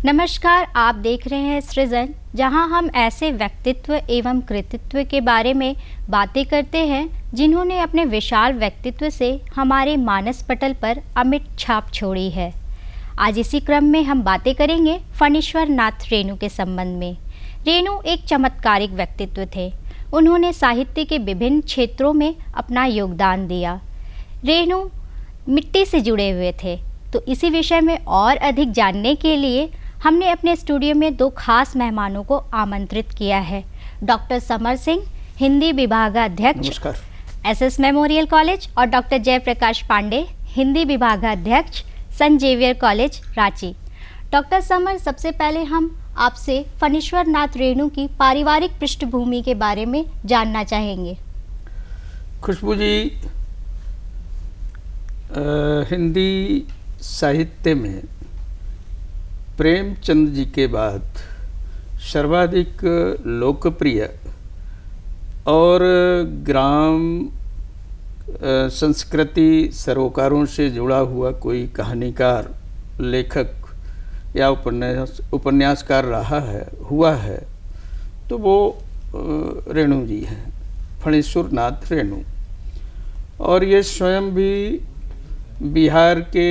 नमस्कार, आप देख रहे हैं सृजन, जहां हम ऐसे व्यक्तित्व एवं कृतित्व के बारे में बातें करते हैं जिन्होंने अपने विशाल व्यक्तित्व से हमारे मानस पटल पर अमिट छाप छोड़ी है। आज इसी क्रम में हम बातें करेंगे फणीश्वर नाथ रेणु के संबंध में। रेणु एक चमत्कारिक व्यक्तित्व थे। उन्होंने साहित्य के विभिन्न क्षेत्रों में अपना योगदान दिया। रेणु मिट्टी से जुड़े हुए थे, तो इसी विषय में और अधिक जानने के लिए हमने अपने स्टूडियो में दो खास मेहमानों को आमंत्रित किया है। डॉक्टर समर सिंह, हिंदी विभागाध्यक्ष एसएस मेमोरियल कॉलेज, और डॉक्टर जयप्रकाश पांडे, हिंदी विभागाध्यक्ष Sant Xavier college, Ranchi. Doctor Samar, सबसे पहले हम आपसे फणीश्वर नाथ रेणु की पारिवारिक पृष्ठभूमि के बारे में जानना चाहेंगे। खुशबू जी, हिंदी साहित्य में प्रेमचंद जी के बाद सर्वाधिक लोकप्रिय और ग्राम संस्कृति सरोकारों से जुड़ा हुआ कोई कहानीकार, लेखक या उपन्यासकार हुआ है तो वो रेणु जी हैं, फणीश्वर नाथ रेणु। और ये स्वयं भी बिहार के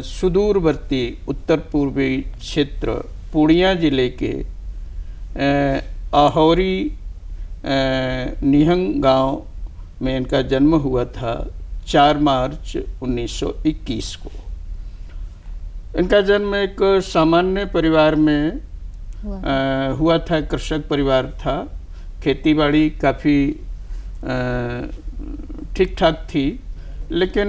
सुदूरवर्ती उत्तर पूर्वी क्षेत्र पूर्णिया जिले के आहोरी निहंग गांव में इनका जन्म हुआ था 4 मार्च 1921 को। इनका जन्म एक सामान्य परिवार में हुआ था। कृषक परिवार था। खेतीबाड़ी काफ़ी ठीक ठाक थी, लेकिन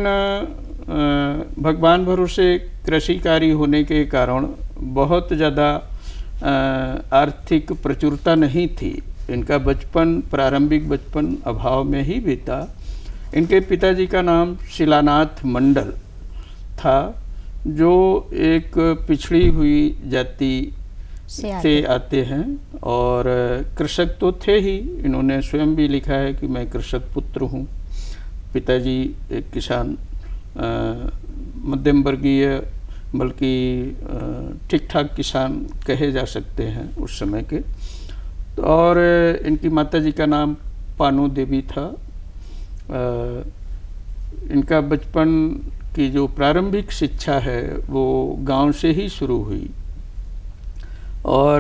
भगवान भरोसे कृषि कार्य होने के कारण बहुत ज़्यादा आर्थिक प्रचुरता नहीं थी। इनका बचपन, प्रारंभिक बचपन अभाव में ही बीता। इनके पिताजी का नाम शिलानाथ मंडल था, जो एक पिछड़ी हुई जाति से आते हैं और कृषक तो थे ही। इन्होंने स्वयं भी लिखा है कि मैं कृषक पुत्र हूँ। पिताजी एक किसान, मध्यम वर्गीय, बल्कि ठीक ठाक किसान कहे जा सकते हैं उस समय के। और इनकी माताजी का नाम पानू देवी था। इनका बचपन की जो प्रारंभिक शिक्षा है वो गांव से ही शुरू हुई, और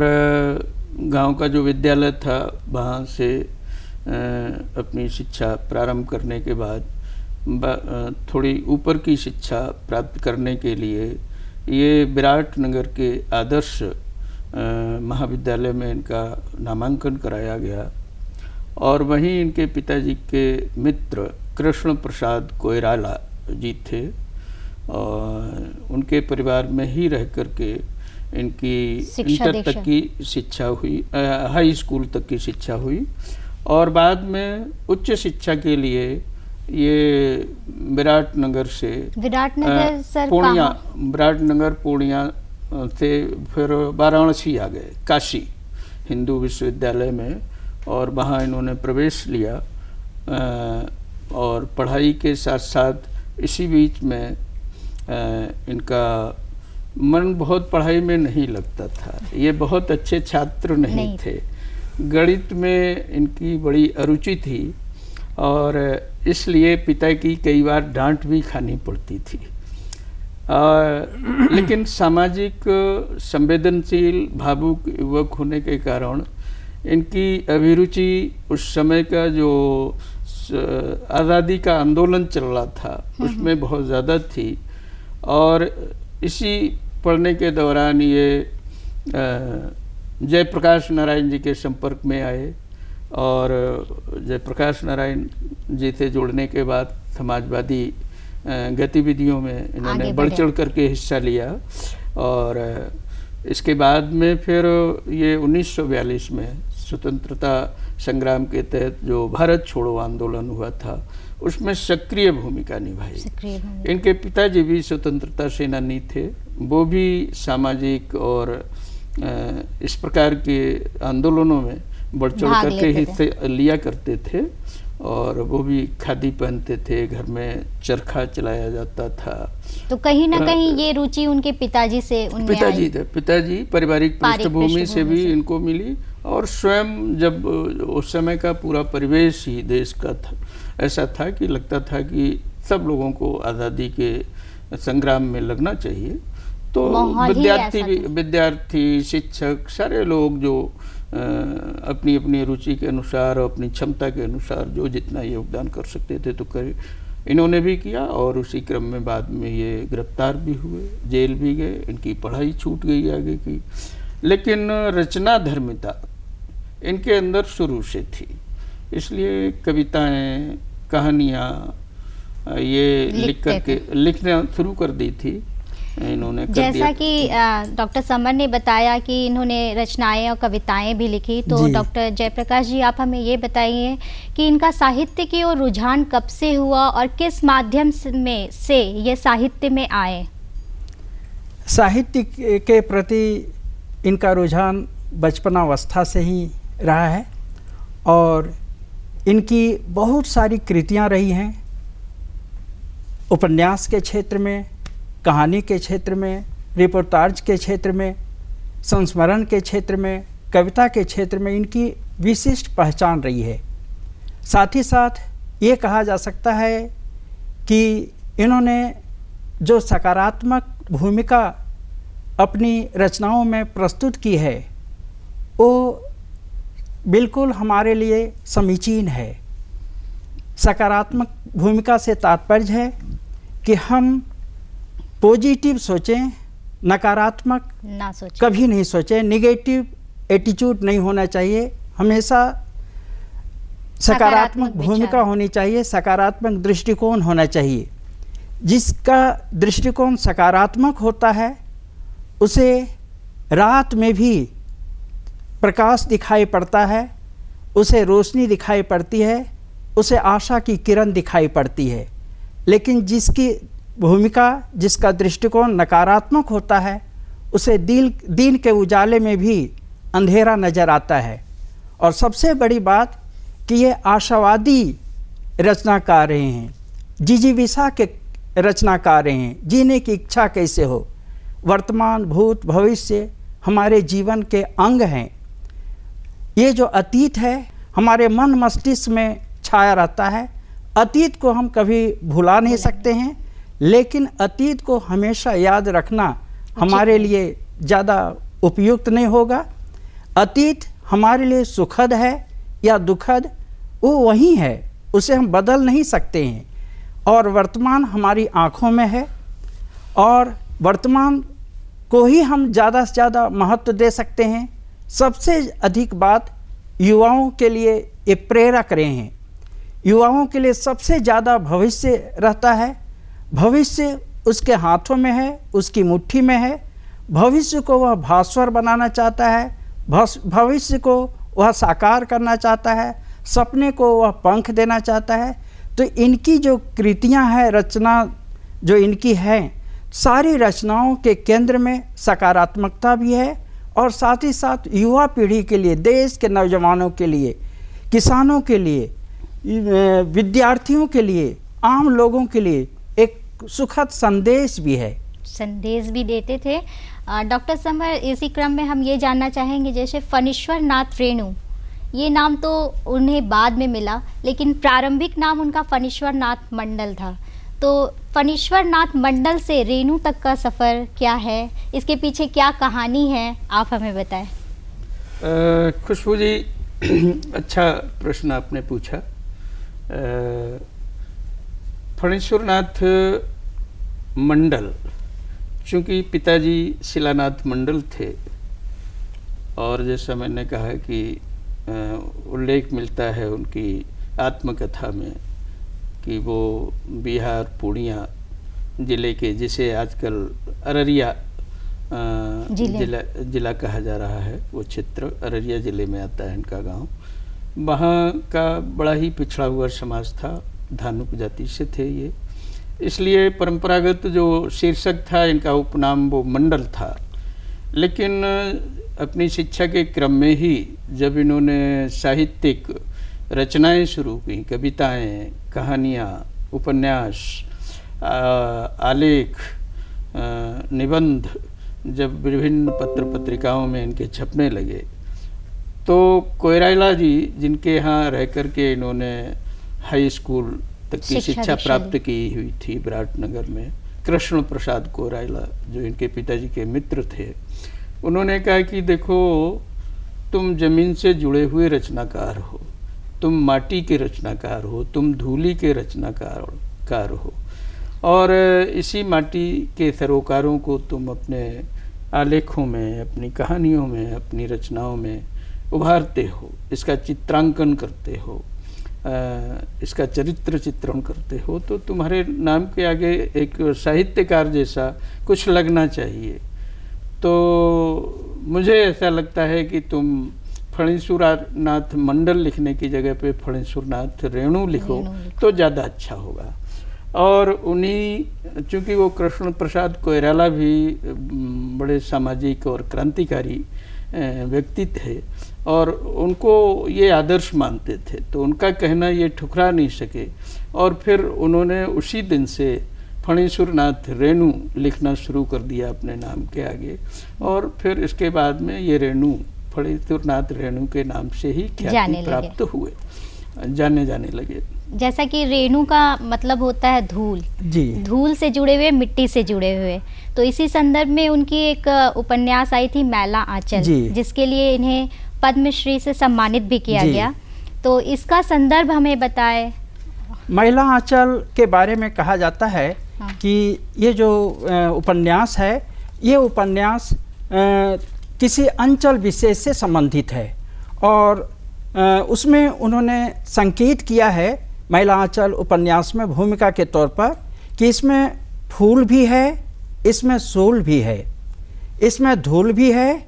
गांव का जो विद्यालय था वहाँ से अपनी शिक्षा प्रारंभ करने के बाद थोड़ी ऊपर की शिक्षा प्राप्त करने के लिए ये विराटनगर के आदर्श महाविद्यालय में इनका नामांकन कराया गया। और वहीं इनके पिताजी के मित्र कृष्ण प्रसाद कोइराला जी थे, और उनके परिवार में ही रह कर के इनकी इंटर तक की शिक्षा हुई, हाई स्कूल तक की शिक्षा हुई। और बाद में उच्च शिक्षा के लिए ये विराटनगर पूर्णिया से फिर वाराणसी आ गए, काशी हिंदू विश्वविद्यालय में, और वहाँ इन्होंने प्रवेश लिया। और पढ़ाई के साथ साथ इसी बीच में इनका मन बहुत पढ़ाई में नहीं लगता था। ये बहुत अच्छे छात्र नहीं थे। गणित में इनकी बड़ी अरुचि थी, और इसलिए पिता की कई बार डांट भी खानी पड़ती थी। लेकिन सामाजिक संवेदनशील भावुक युवक होने के कारण इनकी अभिरुचि उस समय का जो आज़ादी का आंदोलन चल रहा था उसमें बहुत ज़्यादा थी। और इसी पढ़ने के दौरान ये जयप्रकाश नारायण जी के संपर्क में आए, और जयप्रकाश नारायण जी से जुड़ने के बाद समाजवादी गतिविधियों में इन्होंने बढ़ चढ़ करके हिस्सा लिया। और इसके बाद में फिर ये 1942 में स्वतंत्रता संग्राम के तहत जो भारत छोड़ो आंदोलन हुआ था उसमें सक्रिय भूमिका निभाई। इनके पिताजी भी स्वतंत्रता सेनानी थे। वो भी सामाजिक और इस प्रकार के आंदोलनों में बढ़ चढ़ करके हिस्से लिया करते थे। और वो भी खादी पहनते थे, घर में चरखा चलाया जाता था। तो कहीं ना कहीं ये रुचि उनके पिताजी से उनमें आई। पिताजी पारिवारिक पृष्ठभूमि से भी इनको मिली, और स्वयं जब उस समय का पूरा परिवेश ही देश का था, ऐसा था कि लगता था कि सब लोगों को आज़ादी के संग्राम में लगना चाहिए। तो विद्यार्थी, शिक्षक, सारे लोग जो अपनी अपनी रुचि के अनुसार और अपनी क्षमता के अनुसार जो जितना योगदान कर सकते थे तो करे, इन्होंने भी किया। और उसी क्रम में बाद में ये गिरफ्तार भी हुए, जेल भी गए, इनकी पढ़ाई छूट गई आगे की। लेकिन रचना धर्मिता इनके अंदर शुरू से थी, इसलिए कविताएं, कहानियाँ ये लिखना शुरू कर दी थी इन्होंने। जैसा कि डॉक्टर समर ने बताया कि इन्होंने रचनाएं और कविताएं भी लिखी, तो डॉक्टर जयप्रकाश जी आप हमें ये बताइए कि इनका साहित्य की ओर रुझान कब से हुआ और किस माध्यम में से ये साहित्य में आए? साहित्य के प्रति इनका रुझान बचपनावस्था से ही रहा है, और इनकी बहुत सारी कृतियाँ रही हैं, उपन्यास के क्षेत्र में, कहानी के क्षेत्र में, रिपोर्टाज के क्षेत्र में, संस्मरण के क्षेत्र में, कविता के क्षेत्र में इनकी विशिष्ट पहचान रही है। साथ ही साथ ये कहा जा सकता है कि इन्होंने जो सकारात्मक भूमिका अपनी रचनाओं में प्रस्तुत की है वो बिल्कुल हमारे लिए समीचीन है। सकारात्मक भूमिका से तात्पर्य है कि हम पॉजिटिव सोचें, नकारात्मक ना सोचें, कभी नहीं सोचें। नेगेटिव एटीट्यूड नहीं होना चाहिए, हमेशा सकारात्मक भूमिका होनी चाहिए, सकारात्मक दृष्टिकोण होना चाहिए। जिसका दृष्टिकोण सकारात्मक होता है उसे रात में भी प्रकाश दिखाई पड़ता है, उसे रोशनी दिखाई पड़ती है, उसे आशा की किरण दिखाई पड़ती है। लेकिन जिसकी भूमिका, जिसका दृष्टिकोण नकारात्मक होता है उसे दिन के उजाले में भी अंधेरा नज़र आता है। और सबसे बड़ी बात कि ये आशावादी रचनाकार रहे हैं, जिजीविषा के रचनाकार रहे हैं। जीने की इच्छा कैसे हो, वर्तमान, भूत, भविष्य हमारे जीवन के अंग हैं। ये जो अतीत है हमारे मन मस्तिष्क में छाया रहता है। अतीत को हम कभी भुला नहीं सकते हैं, लेकिन अतीत को हमेशा याद रखना हमारे लिए ज़्यादा उपयुक्त नहीं होगा। अतीत हमारे लिए सुखद है या दुखद, वो वही है, उसे हम बदल नहीं सकते हैं। और वर्तमान हमारी आँखों में है, और वर्तमान को ही हम ज़्यादा से ज़्यादा महत्व दे सकते हैं। सबसे अधिक बात युवाओं के लिए ये प्रेरक रहे हैं। युवाओं के लिए सबसे ज़्यादा भविष्य रहता है। भविष्य उसके हाथों में है, उसकी मुट्ठी में है। भविष्य को वह भास्वर बनाना चाहता है, भविष्य को वह साकार करना चाहता है, सपने को वह पंख देना चाहता है। तो इनकी जो कृतियाँ हैं, रचना जो इनकी है, सारी रचनाओं के केंद्र में सकारात्मकता भी है, और साथ ही साथ युवा पीढ़ी के लिए, देश के नौजवानों के लिए, किसानों के लिए, विद्यार्थियों के लिए, आम लोगों के लिए एक सुखद संदेश भी है, संदेश भी देते थे। डॉक्टर समर, इसी क्रम में हम ये जानना चाहेंगे, जैसे फणीश्वर नाथ रेणु, ये नाम तो उन्हें बाद में मिला, लेकिन प्रारंभिक नाम उनका फणीश्वर नाथ मंडल था। तो फणीश्वर नाथ मंडल से रेणु तक का सफ़र क्या है, इसके पीछे क्या कहानी है, आप हमें बताएं। खुशबू जी, अच्छा प्रश्न आपने पूछा। फणीश्वर नाथ मंडल, चूँकि पिताजी शिलानाथ मंडल थे, और जैसा मैंने कहा कि उल्लेख मिलता है उनकी आत्मकथा में कि वो बिहार पूर्णिया ज़िले के, जिसे आजकल अररिया जिला कहा जा रहा है, वो क्षेत्र अररिया ज़िले में आता है इनका गांव। वहाँ का बड़ा ही पिछड़ा हुआ समाज था, धानुक जाति से थे ये, इसलिए परंपरागत जो शीर्षक था इनका उपनाम वो मंडल था। लेकिन अपनी शिक्षा के क्रम में ही जब इन्होंने साहित्यिक रचनाएं शुरू की, कविताएं, कहानियाँ, उपन्यास, आलेख, निबंध जब विभिन्न पत्र पत्रिकाओं में इनके छपने लगे, तो कोइराला जी जिनके यहाँ रह कर के इन्होंने हाई स्कूल तक की शिक्षा प्राप्त की हुई थी विराटनगर में, कृष्ण प्रसाद कोइराला जो इनके पिताजी के मित्र थे, उन्होंने कहा कि देखो तुम जमीन से जुड़े हुए रचनाकार हो, तुम माटी के रचनाकार हो, तुम धूलि के रचनाकार हो, और इसी माटी के सरोकारों को तुम अपने आलेखों में, अपनी कहानियों में, अपनी रचनाओं में उभारते हो, इसका चित्रांकन करते हो, इसका चरित्र चित्रण करते हो, तो तुम्हारे नाम के आगे एक साहित्यकार जैसा कुछ लगना चाहिए। तो मुझे ऐसा लगता है कि तुम फणीसुरनाथ मंडल लिखने की जगह पे फणीसुरनाथ रेणु लिखो तो ज़्यादा अच्छा होगा। और उन्हीं, चूँकि वो कृष्ण प्रसाद कोइराला भी बड़े सामाजिक और क्रांतिकारी व्यक्ति थे और उनको ये आदर्श मानते थे, तो उनका कहना ये ठुकरा नहीं सके, और फिर उन्होंने उसी दिन से फणीसुरनाथ रेणु लिखना शुरू कर दिया अपने नाम के आगे, और फिर इसके बाद में ये रेणु फणीसुरनाथ रेणु के नाम से ही ख्याति प्राप्त हुए, जाने जाने लगे। जैसा कि रेणु का मतलब होता है धूल जी, धूल से जुड़े हुए, मिट्टी से जुड़े हुए, तो इसी संदर्भ में उनकी एक उपन्यास आई थी मैला आंचल, जिसके लिए इन्हें पद्मश्री से सम्मानित भी किया गया, तो इसका संदर्भ हमें बताएं। मैला आंचल के बारे में कहा जाता है कि ये जो उपन्यास है, ये उपन्यास किसी अंचल विशेष से संबंधित है, और उसमें उन्होंने संकेत किया है मैला आंचल उपन्यास में भूमिका के तौर पर कि इसमें फूल भी है, इसमें सूल भी है, इसमें धूल भी है,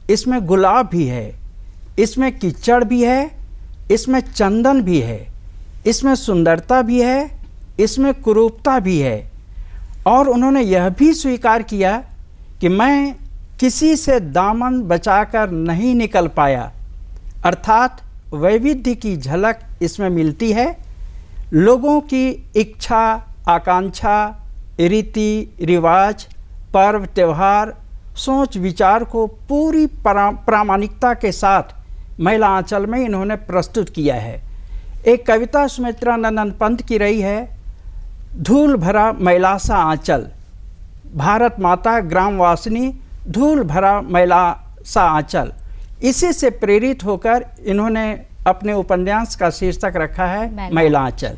इसमें गुलाब भी है, इसमें कीचड़ भी है, इसमें चंदन भी है, इसमें सुंदरता भी है, इसमें कुरूपता भी है। और उन्होंने यह भी स्वीकार किया कि मैं किसी से दामन बचाकर नहीं निकल पाया, अर्थात वैविध्य की झलक इसमें मिलती है। लोगों की इच्छा, आकांक्षा, रीति रिवाज, पर्व त्यौहार, सोच विचार को पूरी प्रामाणिकता के साथ मैला आंचल में इन्होंने प्रस्तुत किया है। एक कविता सुमित्रानंद पंत की रही है, धूल भरा मैला सा आंचल, भारत माता ग्रामवासिनी धूल भरा मैला सा आंचल। इसी से प्रेरित होकर इन्होंने अपने उपन्यास का शीर्षक रखा है मैला आंचल।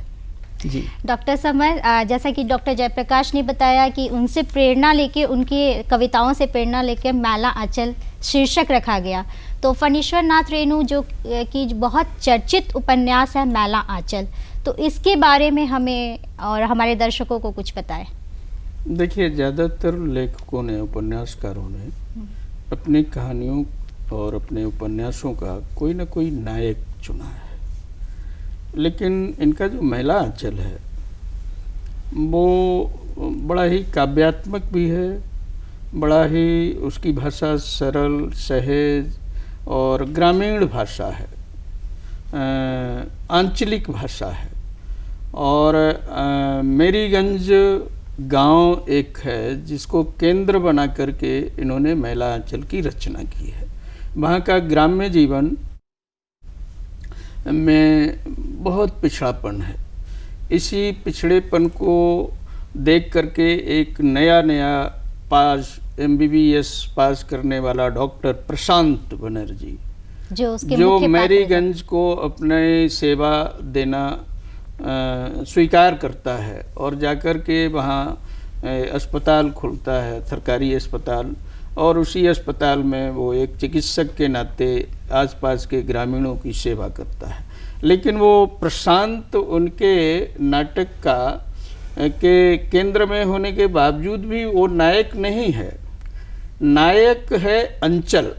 जी डॉक्टर समर, जैसा कि डॉक्टर जयप्रकाश ने बताया कि उनसे प्रेरणा लेके, उनकी कविताओं से प्रेरणा लेके मैला आंचल शीर्षक रखा गया, तो फणीश्वरनाथ रेणु जो कि बहुत चर्चित उपन्यास है मैला आंचल, तो इसके बारे में हमें और हमारे दर्शकों को कुछ बताएं। देखिए, ज़्यादातर लेखकों ने, उपन्यासकारों ने अपनी कहानियों और अपने उपन्यासों का कोई ना कोई नायक चुना है, लेकिन इनका जो मैला आंचल है वो बड़ा ही काव्यात्मक भी है, बड़ा ही उसकी भाषा सरल, सहज और ग्रामीण भाषा है, आंचलिक भाषा है। और मेरीगंज गांव एक है जिसको केंद्र बना करके इन्होंने मैला आंचल की रचना की है। वहाँ का ग्राम्य जीवन में बहुत पिछड़ापन है। इसी पिछड़ेपन को देख करके एक नया MBBS पास करने वाला डॉक्टर प्रशांत बनर्जी, जो मैरीगंज को अपने सेवा देना स्वीकार करता है और जाकर के वहाँ अस्पताल खुलता है, सरकारी अस्पताल, और उसी अस्पताल में वो एक चिकित्सक के नाते आसपास के ग्रामीणों की सेवा करता है। लेकिन वो प्रशांत उनके नाटक का के केंद्र में होने के बावजूद भी वो नायक नहीं है, नायक है अंचल।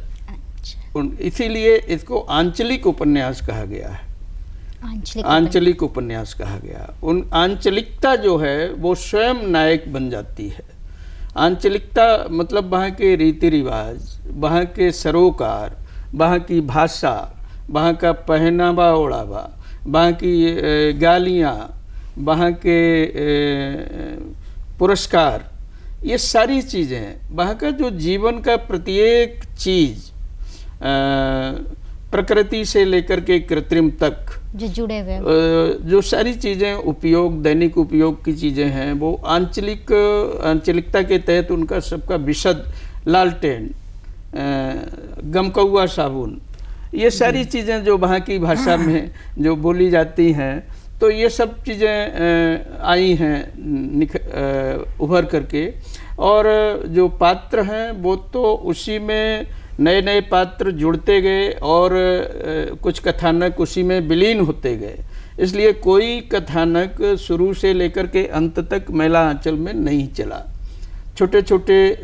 इसीलिए इसको आंचलिक उपन्यास कहा गया है, आंचलिक उपन्यास कहा गया। उन आंचलिकता जो है वो स्वयं नायक बन जाती है। आंचलिकता मतलब वहाँ के रीति रिवाज, वहाँ के सरोकार, वहाँ की भाषा, वहाँ का पहनावा ओढ़ावा, वहाँ की गालियाँ, वहाँ के पुरस्कार, ये सारी चीज़ें, वहाँ का जो जीवन का प्रत्येक चीज़, प्रकृति से लेकर के कृत्रिम तक जो जुड़े हुए, जो सारी चीज़ें उपयोग, दैनिक उपयोग की चीज़ें हैं, वो आंचलिकता के तहत उनका सबका विशद, लालटेन, गमकौआ साबुन, ये सारी चीज़ें जो वहाँ की भाषा में जो बोली जाती हैं, तो ये सब चीज़ें आई हैं उभर करके। और जो पात्र हैं वो तो उसी में नए नए पात्र जुड़ते गए और कुछ कथानक उसी में विलीन होते गए, इसलिए कोई कथानक शुरू से लेकर के अंत तक मैला आंचल में नहीं चला। छोटे छोटे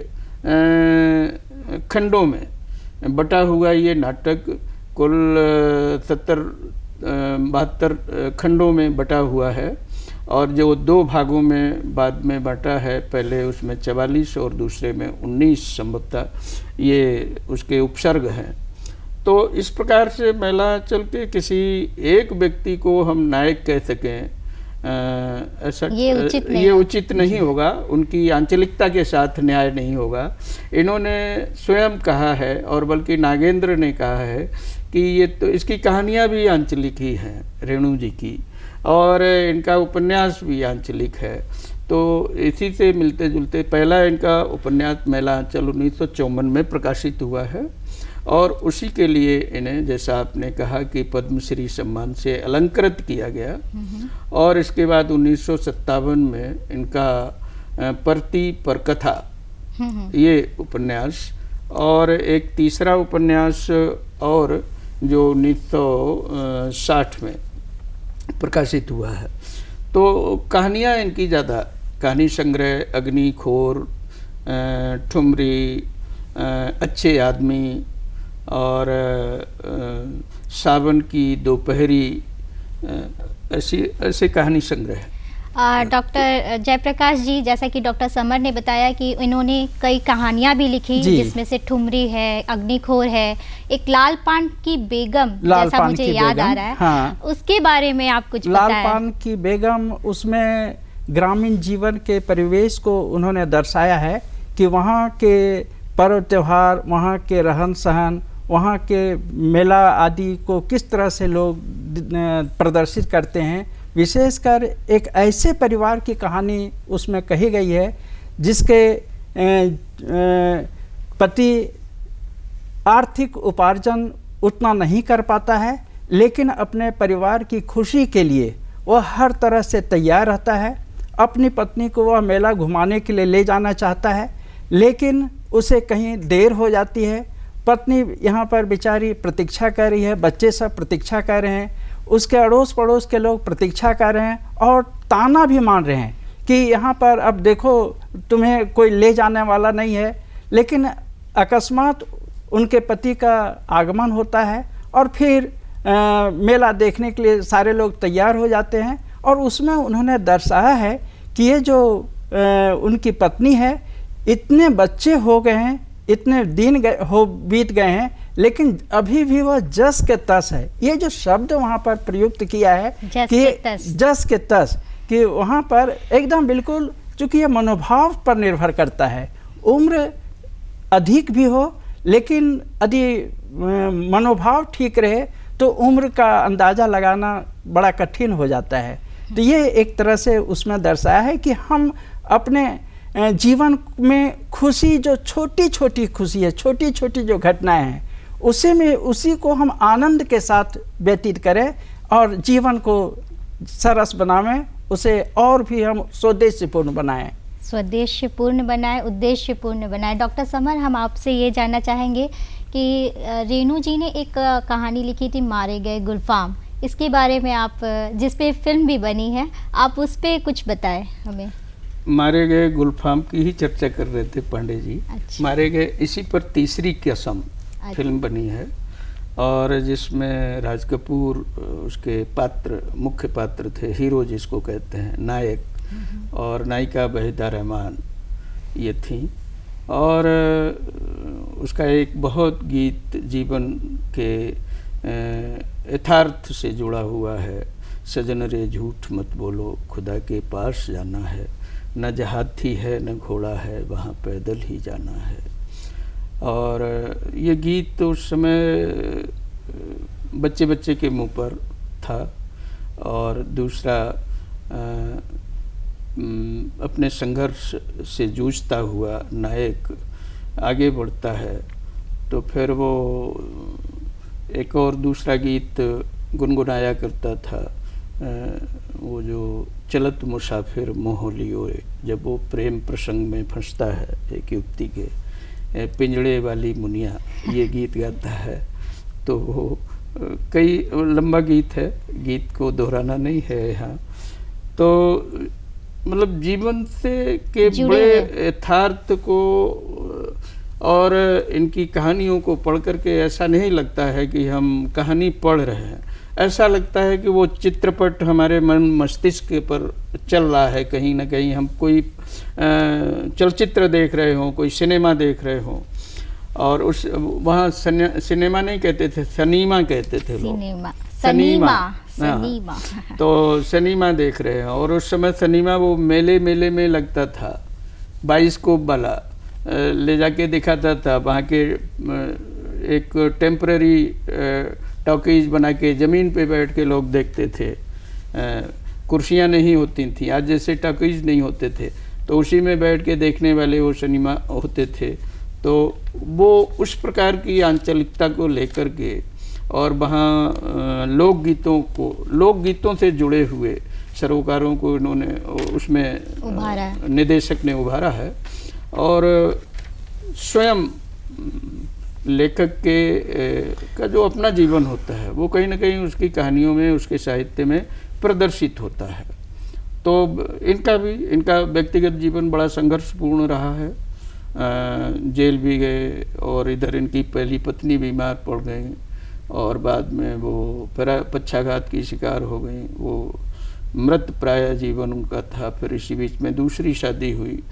खंडों में बटा हुआ ये नाटक कुल 72 खंडों में बटा हुआ है, और जो 2 भागों में बाद में बांटा है, पहले उसमें 44 और दूसरे में 19 संभवतः ये उसके उपसर्ग हैं। तो इस प्रकार से मैला आंचल के किसी एक व्यक्ति को हम नायक कह सकें, ऐसा ये उचित नहीं होगा, उनकी आंचलिकता के साथ न्याय नहीं होगा। इन्होंने स्वयं कहा है, और बल्कि नागेंद्र ने कहा है कि ये तो इसकी कहानियाँ भी आंचलिक ही हैं, रेणु जी की, और इनका उपन्यास भी आंचलिक है। तो इसी से मिलते जुलते पहला इनका उपन्यास मैला आंचल 1954 में प्रकाशित हुआ है, और उसी के लिए इन्हें, जैसा आपने कहा कि पद्मश्री सम्मान से अलंकृत किया गया। और इसके बाद 1957 में इनका परती पर कथा, ये उपन्यास, और एक तीसरा उपन्यास और जो 1960 में प्रकाशित हुआ है। तो कहानियाँ इनकी ज़्यादा, कहानी संग्रह अग्निखोर, ठुमरी, अच्छे आदमी, और सावन की दोपहरी, ऐसे कहानी संग्रह है। डॉक्टर जयप्रकाश जी, जैसा कि डॉक्टर समर ने बताया कि इन्होंने कई कहानियां भी लिखी, जिसमें से ठुमरी है, अग्निखोर है, एक लाल पान की बेगम, जैसा मुझे याद आ रहा है। हाँ, उसके बारे में आप कुछ बताएं। लाल पान की बेगम, उसमें ग्रामीण जीवन के परिवेश को उन्होंने दर्शाया है कि वहाँ के पर्व त्योहार, वहाँ के रहन सहन, वहाँ के मेला आदि को किस तरह से लोग प्रदर्शित करते हैं। विशेषकर एक ऐसे परिवार की कहानी उसमें कही गई है जिसके पति आर्थिक उपार्जन उतना नहीं कर पाता है, लेकिन अपने परिवार की खुशी के लिए वह हर तरह से तैयार रहता है। अपनी पत्नी को वह मेला घुमाने के लिए ले जाना चाहता है, लेकिन उसे कहीं देर हो जाती है। पत्नी यहाँ पर बेचारी प्रतीक्षा कर रही है, बच्चे सब प्रतीक्षा कर रहे हैं, उसके अड़ोस पड़ोस के लोग प्रतीक्षा कर रहे हैं और ताना भी मान रहे हैं कि यहाँ पर अब देखो तुम्हें कोई ले जाने वाला नहीं है। लेकिन अकस्मात उनके पति का आगमन होता है और फिर मेला देखने के लिए सारे लोग तैयार हो जाते हैं। और उसमें उन्होंने दर्शाया है कि ये जो उनकी पत्नी है, इतने बच्चे हो गए हैं, इतने दिन बीत गए हैं, लेकिन अभी भी वह जस के तस है। ये जो शब्द वहाँ पर प्रयुक्त किया है कि जस के तस, कि वहाँ पर एकदम बिल्कुल, चूँकि ये मनोभाव पर निर्भर करता है। उम्र अधिक भी हो, लेकिन यदि मनोभाव ठीक रहे तो उम्र का अंदाज़ा लगाना बड़ा कठिन हो जाता है। तो ये एक तरह से उसमें दर्शाया है कि हम अपने जीवन में खुशी, जो छोटी छोटी खुशी है, छोटी छोटी जो घटनाएं हैं, उसी को हम आनंद के साथ व्यतीत करें और जीवन को सरस बनावें, उसे और भी हम स्वदेशीपूर्ण बनाएं। स्वदेशीपूर्ण बनाएं, उद्देश्यपूर्ण बनाएं। डॉक्टर समर, हम आपसे ये जानना चाहेंगे कि रेणु जी ने एक कहानी लिखी थी, मारे गए गुलफाम, इसके बारे में आप, जिस पे फिल्म भी बनी है, आप उस पे कुछ बताएं हमें। मारे गए गुलफाम की ही चर्चा कर रहे थे पांडे जी। अच्छा। मारे गए, इसी पर तीसरी कसम फिल्म बनी है, और जिसमें राज कपूर उसके पात्र, मुख्य पात्र थे, हीरो जिसको कहते हैं, नायक, और नायिका वहीदा रहमान ये थी। और उसका एक बहुत गीत जीवन के यथार्थ से जुड़ा हुआ है, सजन रे झूठ मत बोलो, खुदा के पास जाना है, न हाथी है न घोड़ा है, वहाँ पैदल ही जाना है। और ये गीत तो उस समय बच्चे बच्चे के मुंह पर था। और दूसरा अपने संघर्ष से जूझता हुआ नायक आगे बढ़ता है, तो फिर वो एक और दूसरा गीत गुनगुनाया करता था, वो जो चलत मुसाफिर मोह लियो, जब वो प्रेम प्रसंग में फंसता है एक युवती के, पिंजड़े वाली मुनिया, ये गीत गाता है। तो वो कई लंबा गीत है, गीत को दोहराना नहीं है यहाँ। तो मतलब जीवन से के बड़े यथार्थ को और इनकी कहानियों को पढ़ करके ऐसा नहीं लगता है कि हम कहानी पढ़ रहे हैं, ऐसा लगता है कि वो चित्रपट हमारे मन मस्तिष्क पर चल रहा है। कहीं ना कहीं हम कोई चलचित्र देख रहे हों, कोई सिनेमा देख रहे हों, और उस वहाँ सिनेमा नहीं कहते थे, सनीमा कहते थे लोग, सनीमा। तो सनीमा देख रहे हैं, और उस समय सनीमा वो मेले में लगता था, बाइस्कोप वाला ले जाके दिखाता था। वहाँ के एक टेम्पररी टॉकीज बना के ज़मीन पे बैठ के लोग देखते थे, कुर्सियाँ नहीं होती थी, आज जैसे टॉकीज नहीं होते थे, तो उसी में बैठ के देखने वाले वो सिनेमा होते थे। तो वो उस प्रकार की आंचलिकता को लेकर के, और वहाँ लोकगीतों से जुड़े हुए सरोकारों को इन्होंने उसमें निर्देशक ने उभारा है। और स्वयं लेखक का जो अपना जीवन होता है वो कहीं ना कहीं उसकी कहानियों में, उसके साहित्य में प्रदर्शित होता है। तो इनका व्यक्तिगत जीवन बड़ा संघर्षपूर्ण रहा है। जेल भी गए, और इधर इनकी पहली पत्नी बीमार पड़ गई, और बाद में वो पक्षाघात की शिकार हो गई, वो मृत प्राय जीवन उनका था। फिर इसी बीच में दूसरी शादी हुई,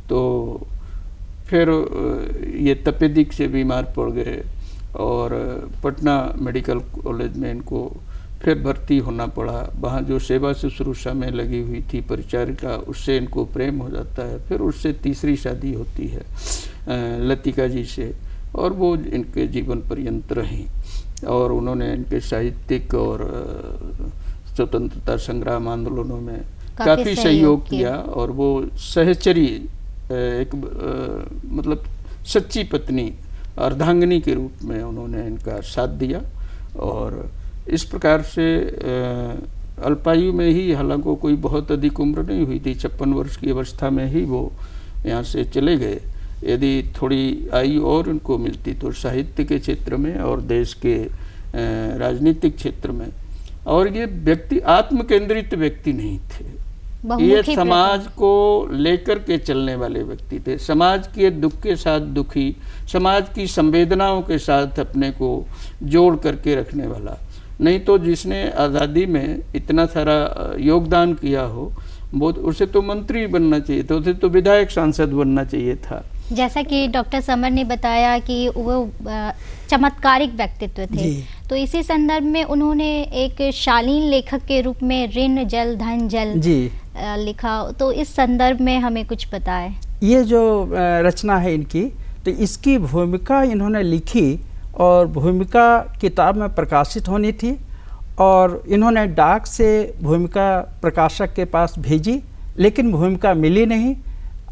तो फिर ये तपेदिक से बीमार पड़ गए, और पटना मेडिकल कॉलेज में इनको फिर भर्ती होना पड़ा। वहाँ जो सेवा शुश्रूषा में लगी हुई थी परिचारिका, उससे इनको प्रेम हो जाता है। फिर उससे तीसरी शादी होती है लतिका जी से, और वो इनके जीवन पर्यंत रहीं, और उन्होंने इनके साहित्यिक और स्वतंत्रता संग्राम आंदोलनों में काफ़ी सहयोग किया। और वो सहचरी, एक मतलब सच्ची पत्नी, अर्धांगिनी के रूप में उन्होंने इनका साथ दिया। और इस प्रकार से अल्पायु में ही, हालांकि कोई बहुत अधिक उम्र नहीं हुई थी, 56 वर्ष की अवस्था में ही वो यहाँ से चले गए। यदि थोड़ी आयु और उनको मिलती तो साहित्य के क्षेत्र में और देश के राजनीतिक क्षेत्र में। और ये व्यक्ति आत्मकेंद्रित व्यक्ति नहीं थे, ये समाज को लेकर के चलने वाले व्यक्ति थे। समाज के दुख के साथ दुखी, समाज की संवेदनाओं के साथ अपने को जोड़ करके रखने वाला। नहीं तो जिसने आज़ादी में इतना सारा योगदान किया हो, वो उसे तो मंत्री बनना चाहिए था, उसे तो विधायक सांसद बनना चाहिए था। जैसा कि डॉक्टर समर ने बताया कि वो चमत्कारिक व्यक्तित्व थे, तो इसी संदर्भ में उन्होंने एक शालीन लेखक के रूप में ऋण जल धन जल लिखा। तो इस संदर्भ में हमें कुछ बताएं। ये जो रचना है इनकी, तो इसकी भूमिका इन्होंने लिखी, और भूमिका किताब में प्रकाशित होनी थी, और इन्होंने डाक से भूमिका प्रकाशक के पास भेजी, लेकिन भूमिका मिली नहीं।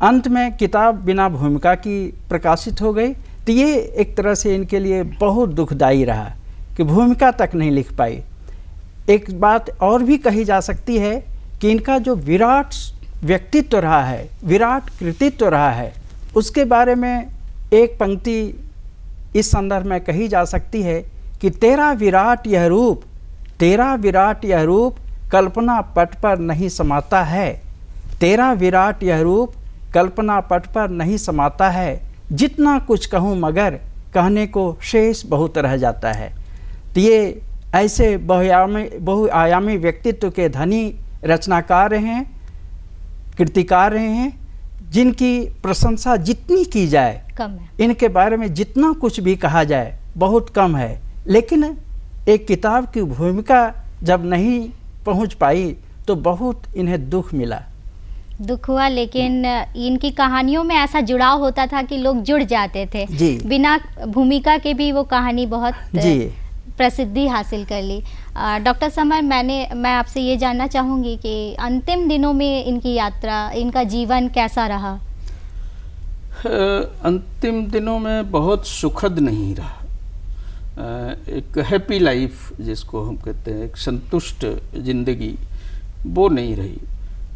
अंत में किताब बिना भूमिका की प्रकाशित हो गई। तो ये एक तरह से इनके लिए बहुत दुखदाई रहा कि भूमिका तक नहीं लिख पाई। एक बात और भी कही जा सकती है कि इनका जो विराट व्यक्तित्व रहा है, विराट कृतित्व रहा है, उसके बारे में एक पंक्ति इस संदर्भ में कही जा सकती है कि तेरा विराट यह रूप, तेरा विराट यह रूप कल्पना पट पर नहीं समाता है, तेरा विराट यह रूप कल्पना पट पर नहीं समाता है, जितना कुछ कहूँ मगर कहने को शेष बहुत रह जाता है। तो ये ऐसे बहुआयामी व्यक्तित्व के धनी रचनाकार हैं, कृतिकार रहे हैं, जिनकी प्रशंसा जितनी की जाए कम है, इनके बारे में जितना कुछ भी कहा जाए बहुत कम है। लेकिन एक किताब की भूमिका जब नहीं पहुंच पाई तो बहुत इन्हें दुख मिला। दुख हुआ, लेकिन इनकी कहानियों में ऐसा जुड़ाव होता था कि लोग जुड़ जाते थे जी। बिना भूमिका के भी वो कहानी बहुत जी। प्रसिद्धि हासिल कर ली। डॉक्टर समर, मैं आपसे ये जानना चाहूँगी कि अंतिम दिनों में इनकी यात्रा, इनका जीवन कैसा रहा? अंतिम दिनों में बहुत सुखद नहीं रहा। एक हैप्पी लाइफ जिसको हम कहते हैं, एक संतुष्ट जिंदगी, वो नहीं रही,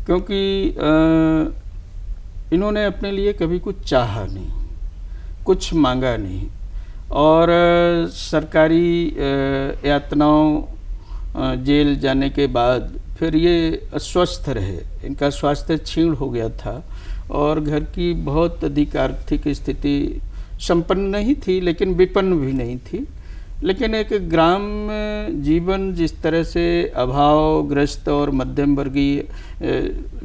क्योंकि इन्होंने अपने लिए कभी कुछ चाहा नहीं, कुछ मांगा नहीं, और सरकारी यातनाओं, जेल जाने के बाद फिर ये अस्वस्थ रहे। इनका स्वास्थ्य क्षीण हो गया था और घर की बहुत अधिक आर्थिक स्थिति संपन्न नहीं थी, लेकिन विपन्न भी नहीं थी। लेकिन एक ग्राम जीवन जिस तरह से अभावग्रस्त और मध्यम वर्गीय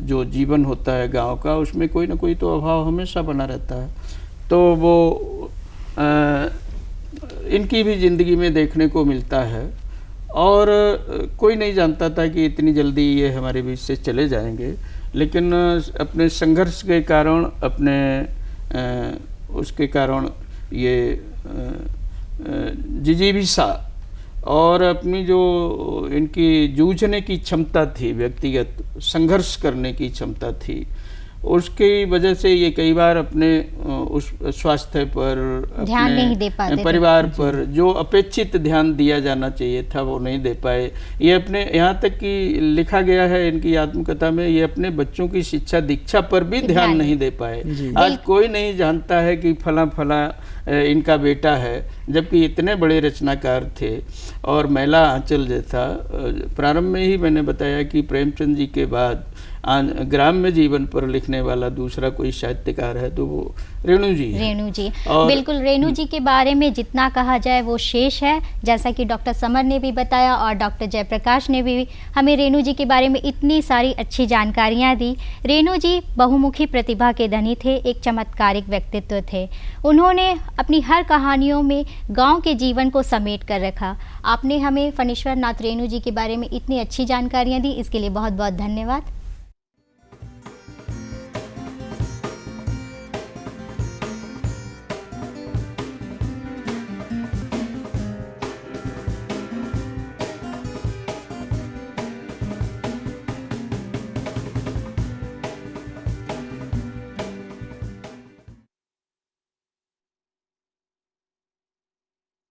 जो जीवन होता है गांव का, उसमें कोई ना कोई तो अभाव हमेशा बना रहता है। तो वो इनकी भी ज़िंदगी में देखने को मिलता है, और कोई नहीं जानता था कि इतनी जल्दी ये हमारे बीच से चले जाएंगे। लेकिन अपने संघर्ष के कारण, अपने उसके कारण ये जिजीविषा और अपनी जो इनकी जूझने की क्षमता थी, व्यक्तिगत संघर्ष करने की क्षमता थी, उसकी वजह से ये कई बार अपने उस स्वास्थ्य पर, ध्यान नहीं दे अपने पाते, परिवार पर जो अपेक्षित ध्यान दिया जाना चाहिए था वो नहीं दे पाए। ये अपने, यहाँ तक कि लिखा गया है इनकी आत्मकथा में, ये अपने बच्चों की शिक्षा दीक्षा पर भी ध्यान नहीं दे पाए। आज कोई नहीं जानता है कि फला फला इनका बेटा है, जबकि इतने बड़े रचनाकार थे। और मैला आंचल जैसा, प्रारंभ में ही मैंने बताया कि प्रेमचंद जी के बाद ग्राम्य जीवन पर लिखने वाला दूसरा कोई साहित्यकार है तो वो रेणु जी हैं। रेणु जी, बिल्कुल। रेणु जी के बारे में जितना कहा जाए वो शेष है, जैसा कि डॉक्टर समर ने भी बताया और डॉक्टर जयप्रकाश ने भी हमें रेणु जी के बारे में इतनी सारी अच्छी जानकारियाँ दी। रेणु जी बहुमुखी प्रतिभा के धनी थे, एक चमत्कारिक व्यक्तित्व थे। उन्होंने अपनी हर कहानियों में गाँव के जीवन को समेट कर रखा। आपने हमें फणीश्वर नाथ रेणु जी के बारे में इतनी अच्छी जानकारियाँ दी, इसके लिए बहुत बहुत धन्यवाद।